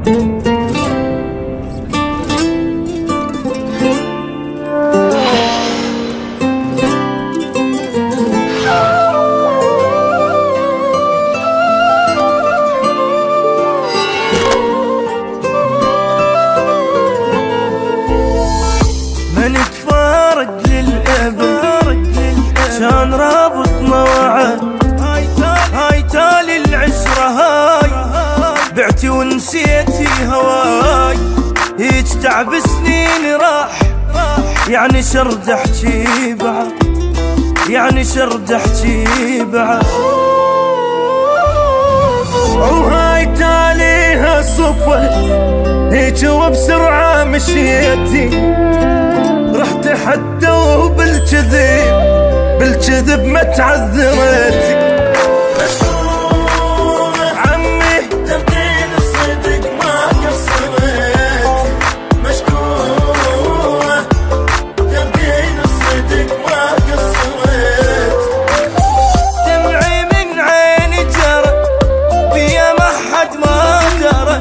نتفارق للأبد كان رابطنا وعد. هاي تالي العشرة هاي بعتي ونسيتي هواي. هيج تعب سنين راح يعني شرد احكي بعد، يعني شرد احكي بعد. وهاي تاليها صفت هيج وبسرعة مشيتي. رحت حتى وبالكذب ما تعذرتي. عمي تبين الصدق ما قصرت، مشكورة تبين الصدق ما قصرت. دمعي من عيني جرى بيا ما حد ما درى.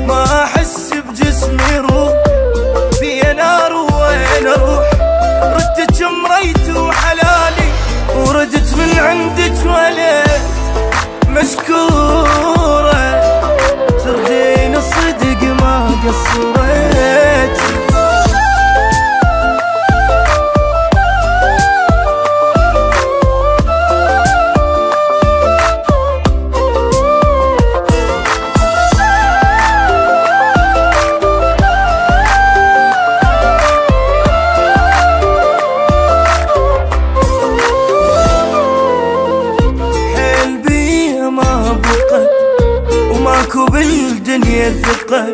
ما احس بجسمي روح بيا نار وين اروح. ردك مريت وحلالي وردت من عندك ولد. مشكورة ترضين الصدق ما قصرت. وماكو بالدنيا ثقة.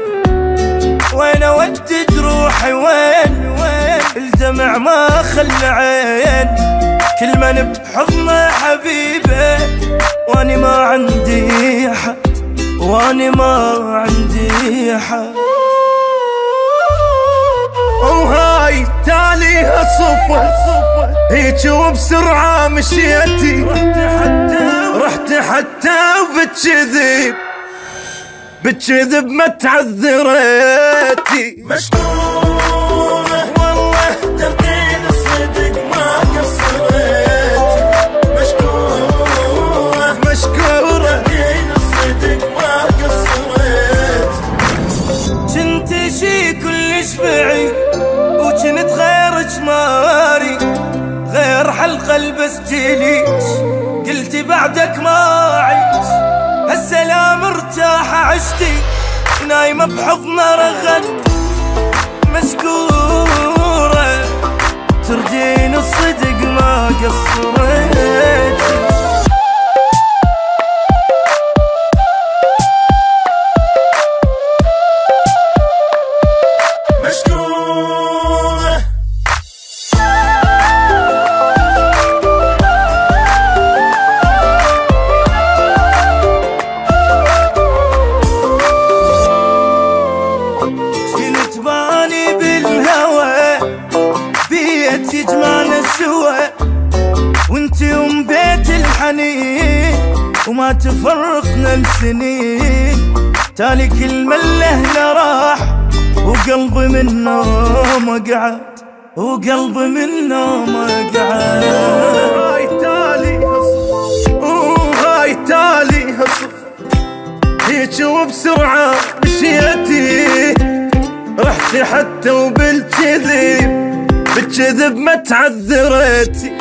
وين اودد روحي وين الدمع ما خلى عين. كل من بحضنه حبيبه واني ما عندي حد، واني ما عندي حد. وهاي تاليها صفت هيج وبسرعة مشيتي. رحت حتى بالكذب ما تعذرتي. مشكورة والله تبين الصدق ما قصرت. مشكورة تبين الصدق ما قصرت. كنت شي كلش بعيد وكنت غيرك ماري. غير حلقة لبستي ليش قلتي بعدك ما اعيش. هالسلام ارتاح عشتي نايمة بحضنه رغد. مشكورة ترجين الصدق ما قصرت. يجمعنا سوا وانتي بيت الحنين وما تفرقنا لسنين. تالي كل من لهنا راح وقلبي منه ما قعد، وقلبي منه ما قعد. هاي تالي هصف هيج وبسرعة مشيتي. رحت حتى وبالكذب ما تعذرتي.